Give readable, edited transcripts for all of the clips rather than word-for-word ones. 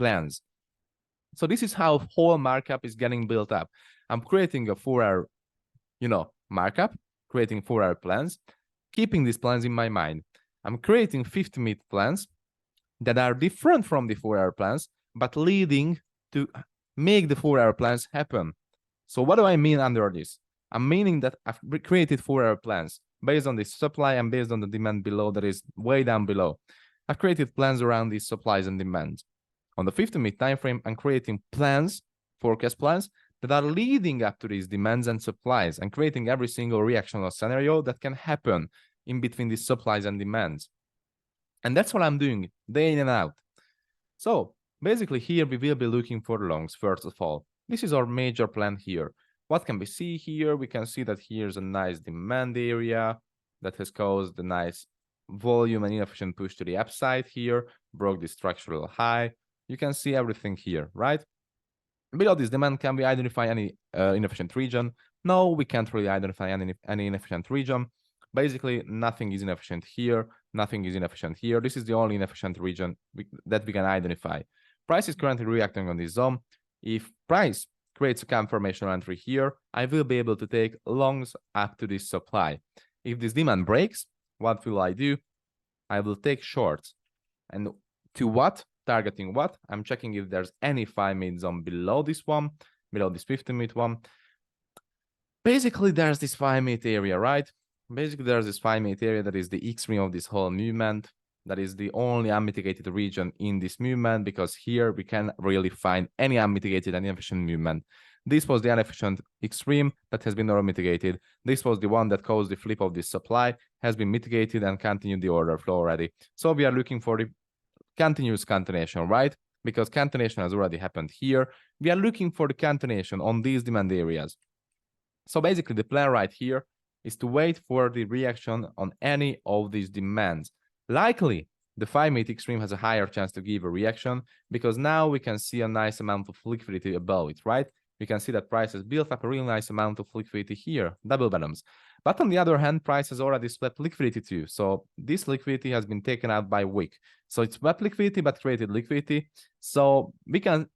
plans. So this is how whole markup is getting built up. I'm creating a 4-hour, markup, creating 4-hour plans, keeping these plans in my mind. I'm creating 50-minute plans that are different from the 4-hour plans, but leading to make the 4-hour plans happen. So what do I mean under this? I'm meaning that I've created 4-hour plans based on the supply and based on the demand below that is way down below. I've created plans around these supplies and demands. On the 50-minute time frame, I'm creating plans, forecast plans, that are leading up to these demands and supplies and creating every single reactional scenario that can happen in between these supplies and demands. And that's what I'm doing day in and out. So basically here we will be looking for longs first of all. This is our major plan here. What can we see here? We can see that here's a nice demand area that has caused a nice volume and inefficient push to the upside here, broke the structural high. You can see everything here, right? Below this demand, can we identify any inefficient region? No, we can't really identify any inefficient region. Basically, nothing is inefficient here, nothing is inefficient here. This is the only inefficient region that we can identify. Price is currently reacting on this zone. If price creates a confirmation entry here, I will be able to take longs up to this supply. If this demand breaks, what will I do? I will take shorts. And to what? Targeting what? I'm checking if there's any 5-minute zone below this one, below this 50-minute one. Basically, there's this 5-minute area, right? Basically, there's this 5-minute area that is the extreme of this whole movement. That is the only unmitigated region in this movement, because here we can really find any unmitigated and inefficient movement. This was the inefficient extreme that has been mitigated. This was the one that caused the flip of this supply, has been mitigated and continued the order flow already. So we are looking for the continuous continuation, right? Because continuation has already happened here. We are looking for the continuation on these demand areas. So basically the plan right here is to wait for the reaction on any of these demands. Likely, the 5-minute extreme has a higher chance to give a reaction because now we can see a nice amount of liquidity above it, right? We can see that price has built up a really nice amount of liquidity here, double bottoms. But on the other hand, price has already swept liquidity too. So this liquidity has been taken out by wick. So it's swept liquidity, but created liquidity. So we can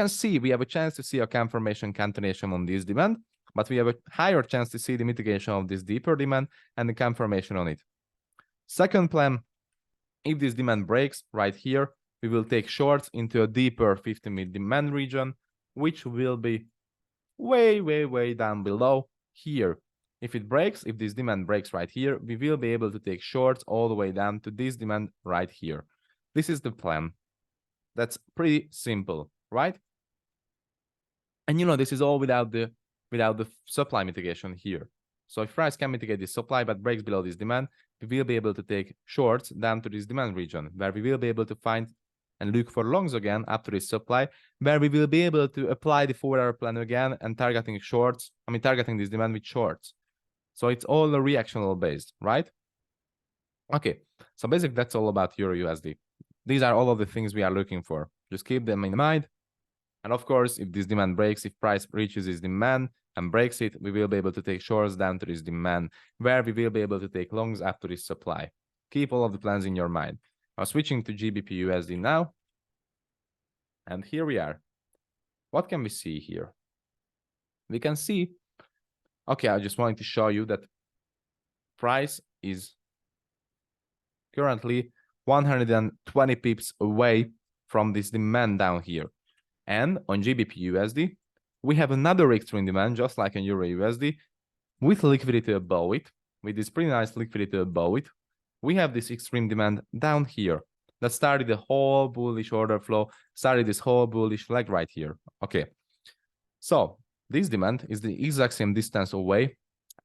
see, we have a chance to see a confirmation continuation on this demand, but we have a higher chance to see the mitigation of this deeper demand and the confirmation on it. Second plan, if this demand breaks right here, we will take shorts into a deeper 50-minute demand region, which will be way down below here. If it breaks, if this demand breaks right here, we will be able to take shorts all the way down to this demand right here. This is the plan. That's pretty simple, right? And this is all without the supply mitigation here. So if price can mitigate this supply but breaks below this demand, we will be able to take shorts down to this demand region, where we will be able to find and look for longs again up to this supply, where we will be able to apply the 4-hour plan again and targeting this demand with shorts. So it's all reactional based, right? Okay, so basically that's all about Euro USD. These are all of the things we are looking for. Just keep them in mind. And of course, if this demand breaks, if price reaches this demand and breaks it, we will be able to take shorts down to this demand, where we will be able to take longs up to this supply. Keep all of the plans in your mind. I'm switching to GBP USD now. And here we are. What can we see here? We can see, okay, I just wanted to show you that price is currently 120 pips away from this demand down here. And on GBP USD, we have another extreme demand, just like in Euro USD, with liquidity above it, with this pretty nice liquidity above it. We have this extreme demand down here that started the whole bullish order flow, started this whole bullish leg right here. Okay, so this demand is the exact same distance away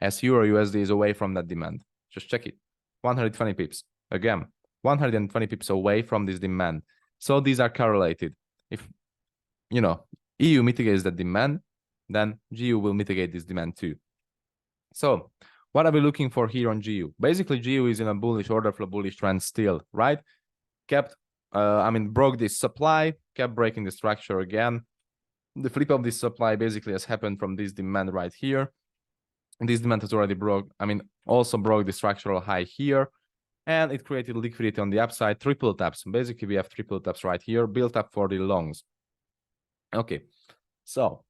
as Euro USD is away from that demand. Just check it, 120 pips. Again, 120 pips away from this demand. So these are correlated. If EU mitigates that demand, then GU will mitigate this demand too. So what are we looking for here on GU? Basically, GU is in a bullish order flow, bullish trend still, right? Broke this supply, kept breaking the structure again. The flip of this supply basically has happened from this demand right here. And this demand has already also broke the structural high here. and it created liquidity on the upside, triple taps. Basically, we have triple taps right here, built up for the longs. Okay, so,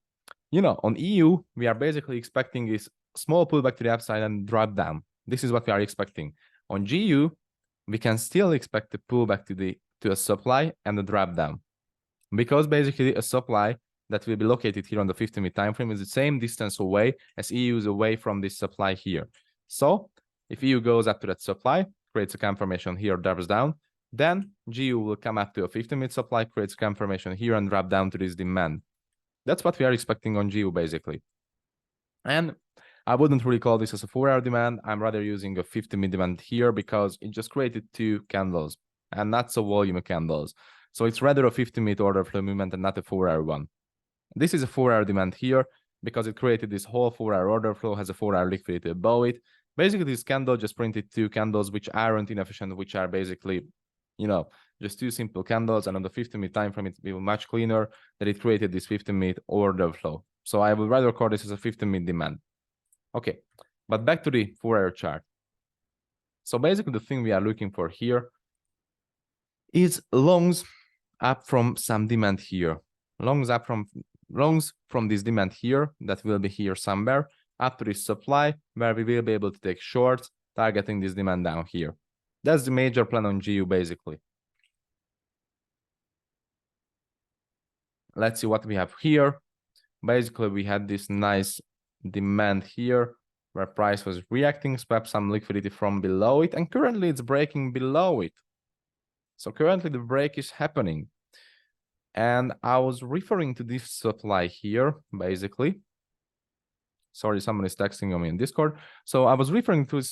you know, on EU, we are basically expecting this small pullback to the upside and drop down. This is what we are expecting. On GU, we can still expect a pullback to a supply and a drop down, because basically a supply that will be located here on the 50-minute time frame is the same distance away as EU is away from this supply here. So if EU goes up to that supply, creates a confirmation here, drops down, then GU will come up to a 50-minute supply, creates confirmation here and drop down to this demand. That's what we are expecting on GU basically. And I wouldn't really call this as a 4-hour demand. I'm rather using a 50-minute demand here because it just created 2 candles and not so volume candles. So it's rather a 50-minute order flow movement and not a 4-hour one. This is a 4-hour demand here because it created this whole 4-hour order flow, has a 4-hour liquidity above it. Basically, this candle just printed 2 candles which aren't inefficient, which are basically, you know, just 2 simple candles. And on the 50-minute time frame, it's been much cleaner that it created this 50-minute order flow. So I would rather call this as a 50-minute demand. Okay, but back to the 4-hour chart. So basically, the thing we are looking for here is longs up from some demand here. Longs from this demand here that will be here somewhere up to this supply where we will be able to take shorts targeting this demand down here. That's the major plan on GU basically. Let's see what we have here. Basically, we had this nice demand here where price was reacting, swept some liquidity from below it, and currently it's breaking below it. So currently the break is happening. And I was referring to this supply here, basically. Sorry, someone is texting on me in Discord. So I was referring to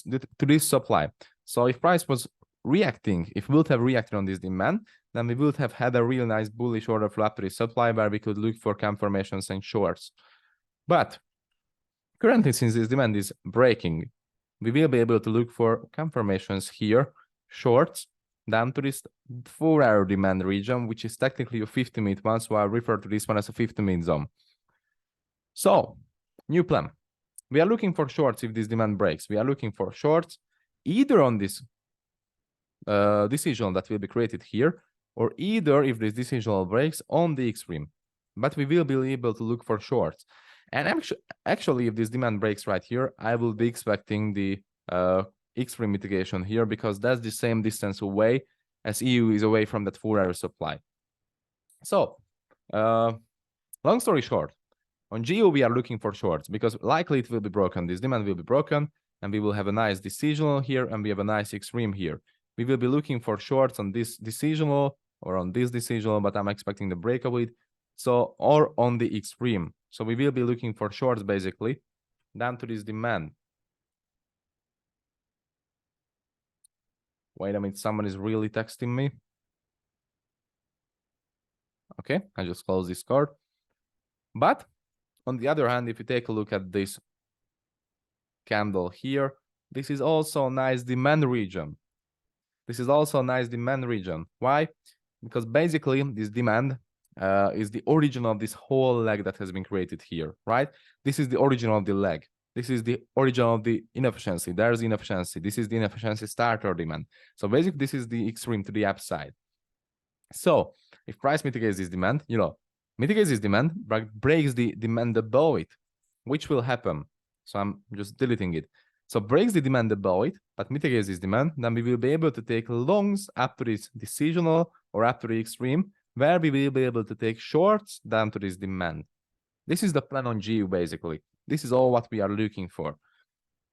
this supply. So if price was reacting, if we would have reacted on this demand, then we would have had a real nice bullish order flow up to this supply where we could look for confirmations and shorts. But currently, since this demand is breaking, we will be able to look for confirmations here, shorts, down to this 4-hour demand region, which is technically a 50-minute one. So I refer to this one as a 50-minute zone. So, new plan. We are looking for shorts if this demand breaks. We are looking for shorts either on this decision that will be created here, or either if this decision breaks on the extreme. But we will be able to look for shorts. And actually, if this demand breaks right here, I will be expecting the extreme mitigation here because that's the same distance away as EU is away from that 4-hour supply. So, long story short, on GU we are looking for shorts because likely it will be broken. This demand will be broken and we will have a nice decisional here and we have a nice extreme here. We will be looking for shorts on this decisional or on this decisional, but I'm expecting the break of it. So, or on the extreme. So we will be looking for shorts basically down to this demand. Wait a minute, someone is really texting me. Okay, I just closed this card. But on the other hand, if you take a look at this candle here, this is also a nice demand region. This is also a nice demand region. Why? Because basically this demand is the origin of this whole leg that has been created here, right? This is the origin of the leg. This is the origin of the inefficiency. There's inefficiency. This is the inefficiency starter demand. So basically, this is the extreme to the upside. So if price mitigates this demand, you know, mitigates this demand, but breaks the demand above it, which will happen. So I'm just deleting it. So breaks the demand above it, but mitigates this demand, then we will be able to take longs up to this decisional or up to the extreme, where we will be able to take shorts down to this demand. This is the plan on GU basically. This is all what we are looking for.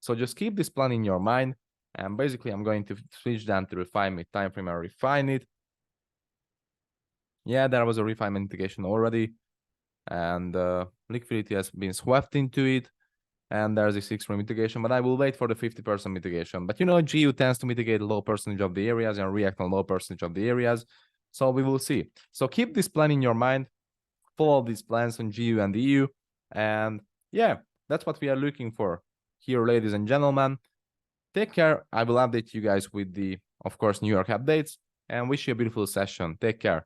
So just keep this plan in your mind. And basically, I'm going to switch down to the 5-minute time frame and refine it. Yeah, there was a refinement mitigation already. And liquidity has been swept into it. And there's a 6-frame mitigation, but I will wait for the 50% mitigation. But you know, GU tends to mitigate a low percentage of the areas and react on low percentage of the areas. So we will see. So keep this plan in your mind. Follow these plans on GU and EU. And yeah, that's what we are looking for here, ladies and gentlemen. Take care. I will update you guys with the, of course, New York updates and wish you a beautiful session. Take care.